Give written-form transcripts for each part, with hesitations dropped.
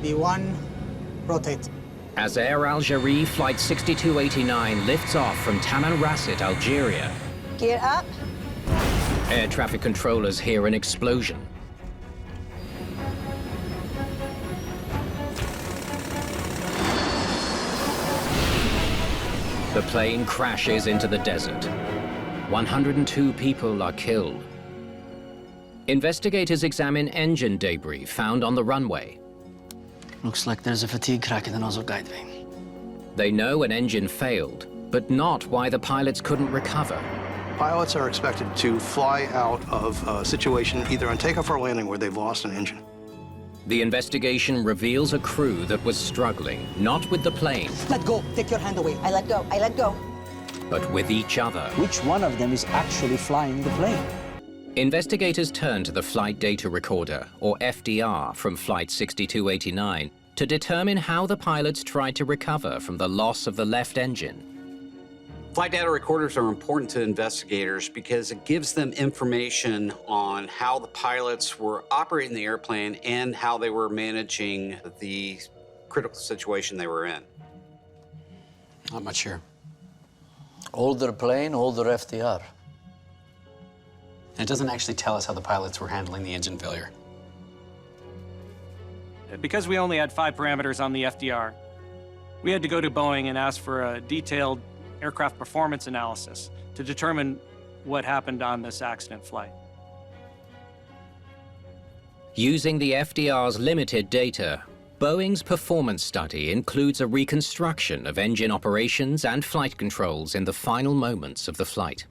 The one, rotate. As Air Algérie Flight 6289 lifts off from Tamanrasset, Algeria, Gear up. air traffic controllers hear an explosion. The plane crashes into the desert. 102 people are killed. Investigators examine engine debris found on the runway. Looks like there's a fatigue crack in the nozzle guide vane. They know an engine failed, but not why the pilots couldn't recover. Pilots are expected to fly out of a situation either on takeoff or landing where they've lost an engine. The investigation reveals a crew that was struggling, not with the plane, Let go. Take your hand away. I let go. I let go. but with each other. Which one of them is actually flying the plane? Investigators turn to the flight data recorder, or FDR, from Flight 6289 to determine how the pilots tried to recover from the loss of the left engine. Flight data recorders are important to investigators because it gives them information on how the pilots were operating the airplane and how they were managing the critical situation they were in. Not much here. Older plane, older FDR. And it doesn't actually tell us how the pilots were handling the engine failure. Because we only had 5 parameters on the FDR, we had to go to Boeing and ask for a detailed aircraft performance analysis to determine what happened on this accident flight. Using the FDR's limited data, Boeing's performance study includes a reconstruction of engine operations and flight controls in the final moments of the flight.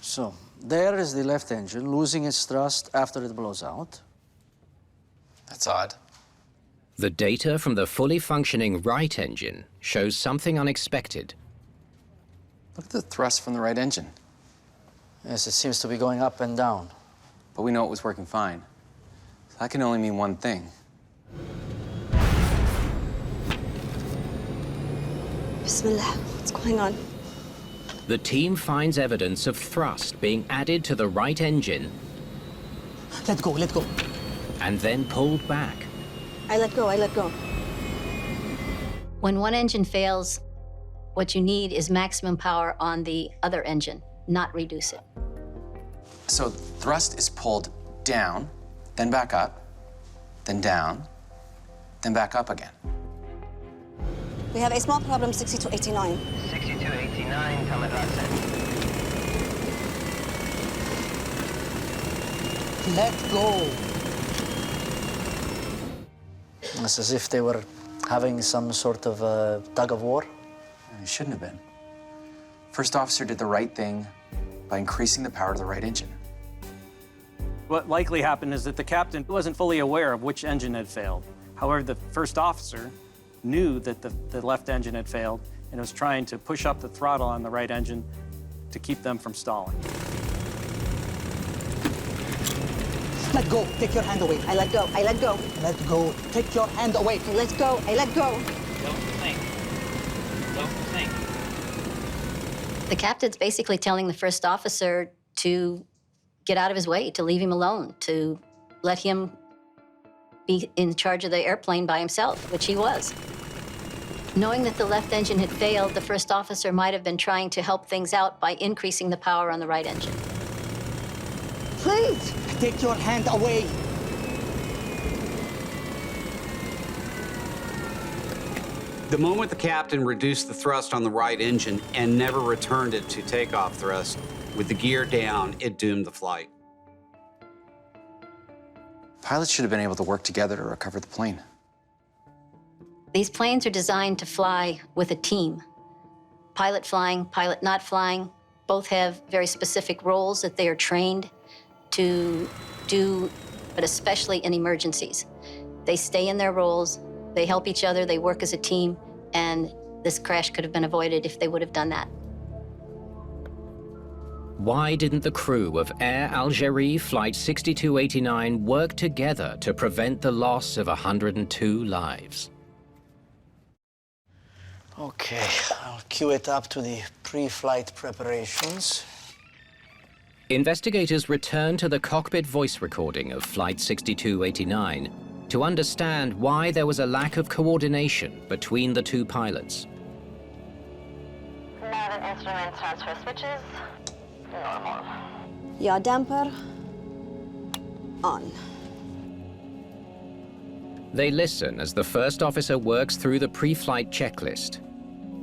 So, there is the left engine losing its thrust after it blows out. That's odd. The data from the fully functioning right engine shows something unexpected. Look at the thrust from the right engine. Yes, it seems to be going up and down. But we know it was working fine. So that can only mean one thing. Bismillah. What's going on? The team finds evidence of thrust being added to the right engine Let go. Let go. and then pulled back. I let go. I let go. When one engine fails, what you need is maximum power on the other engine, not reduce it. So thrust is pulled down, then back up, then down, then back up again. We have a small problem, 6289. 6289, Tamanrasset. Let go. It's as if they were having some sort of a tug-of-war. It shouldn't have been. First officer did the right thing by increasing the power to the right engine. What likely happened is that the captain wasn't fully aware of which engine had failed. However, the first officer knew that the left engine had failed and was trying to push up the throttle on the right engine to keep them from stalling. Let go. Take your hand away. I let go. I let go. Let go. Take your hand away. I let go. I let go. Don't think. Don't think. The captain's basically telling the first officer to get out of his way, to leave him alone, to let him be in charge of the airplane by himself, which he was. Knowing that the left engine had failed, the first officer might have been trying to help things out by increasing the power on the right engine. Please. Take your hand away. The moment the captain reduced the thrust on the right engine and never returned it to takeoff thrust, with the gear down, it doomed the flight. Pilots should have been able to work together to recover the plane. These planes are designed to fly with a team. Pilot flying, pilot not flying, both have very specific roles that they are trained to do, but especially in emergencies. They stay in their roles, they help each other, they work as a team, and this crash could have been avoided if they would have done that. Why didn't the crew of Air Algérie Flight 6289 work together to prevent the loss of 102 lives? Okay, I'll cue it up to the pre-flight preparations. Investigators return to the cockpit voice recording of Flight 6289 to understand why there was a lack of coordination between the two pilots. Nav and instrument transfer switches, normal. Yaw damper, on. They listen as the first officer works through the pre-flight checklist.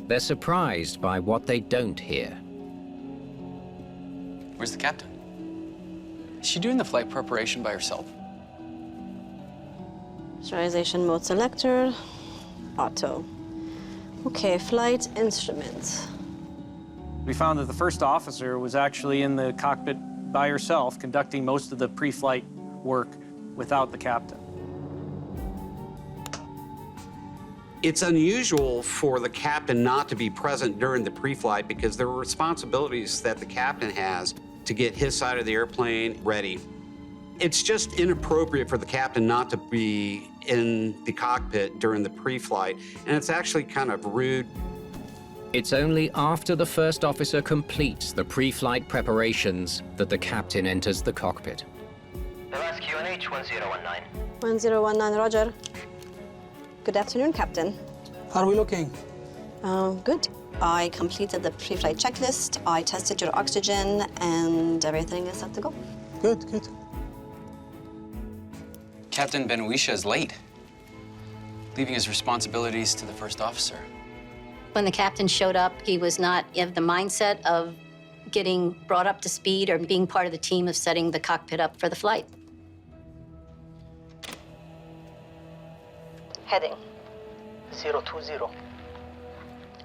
They're surprised by what they don't hear. Where's the captain? Is she doing the flight preparation by herself? Pressurization mode selector, auto. Okay, flight instruments. We found that the first officer was actually in the cockpit by herself, conducting most of the pre-flight work without the captain. It's unusual for the captain not to be present during the pre-flight because there are responsibilities that the captain has to get his side of the airplane ready. It's just inappropriate for the captain not to be in the cockpit during the pre-flight, and it's actually kind of rude. It's only after the first officer completes the pre-flight preparations that the captain enters the cockpit. The last QNH 1019. 1019, roger. Good afternoon, Captain. How are we looking? Good. I completed the pre-flight checklist, I tested your oxygen, and everything is set to go. Good, good. Captain Benuisha is late, leaving his responsibilities to the first officer. When the captain showed up, he was not of the mindset of getting brought up to speed or being part of the team of setting the cockpit up for the flight. Heading. 020.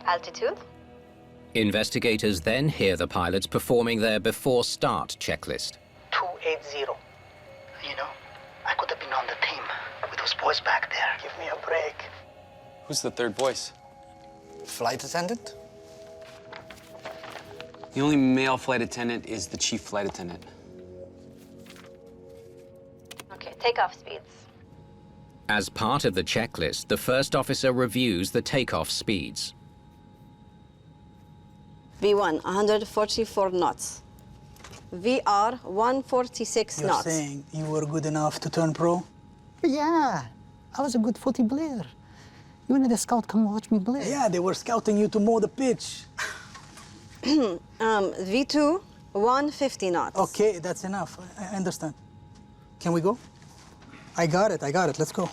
Altitude. Investigators then hear the pilots performing their before-start checklist. 280. You know, I could have been on the team with those boys back there. Give me a break. Who's the third voice? Flight attendant? The only male flight attendant is the chief flight attendant. Okay, takeoff speeds. As part of the checklist, the first officer reviews the takeoff speeds. V1, 144 knots. VR, 146 You're knots. saying you were good enough to turn pro? Yeah, I was a good footy player. Even the scout come watch me play. Yeah, they were scouting you to mow the pitch. V2, 150 knots. Okay, that's enough. I understand. Can we go? I got it, let's go.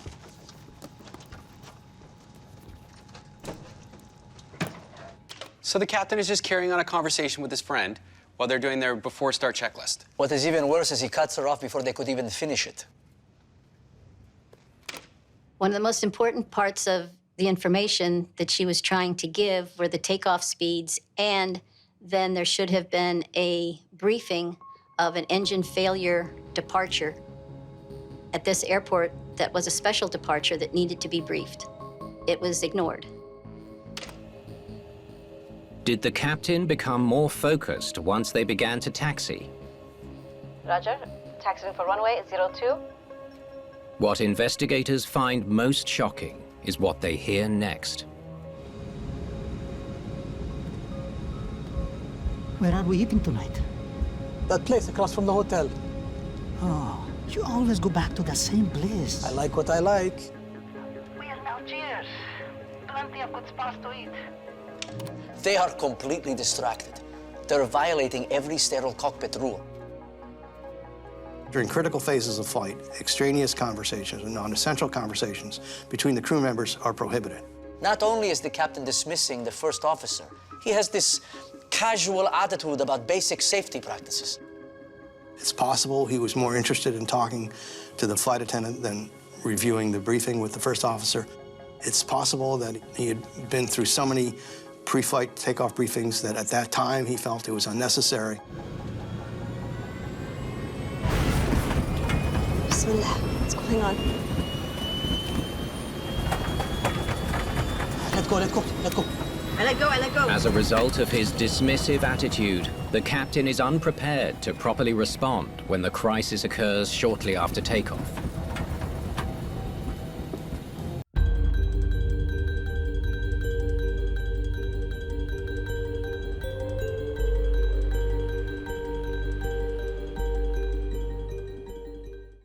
So the captain is just carrying on a conversation with his friend while they're doing their before-start checklist. What is even worse is he cuts her off before they could even finish it. One of the most important parts of the information that she was trying to give were the takeoff speeds, and then there should have been a briefing of an engine failure departure at this airport that was a special departure that needed to be briefed. It was ignored. Did the captain become more focused once they began to taxi? Roger, taxiing for runway 02. What investigators find most shocking is what they hear next. Where are we eating tonight? That place across from the hotel. Oh, you always go back to the same place. I like what I like. We are in Algiers. Plenty of good spots to eat. They are completely distracted. They're violating every sterile cockpit rule. During critical phases of flight, extraneous conversations and non-essential conversations between the crew members are prohibited. Not only is the captain dismissing the first officer, he has this casual attitude about basic safety practices. It's possible he was more interested in talking to the flight attendant than reviewing the briefing with the first officer. It's possible that he had been through so many pre-flight takeoff briefings that at that time he felt it was unnecessary. Bismillah, what's going on? Let go. I let go. As a result of his dismissive attitude, the captain is unprepared to properly respond when the crisis occurs shortly after takeoff.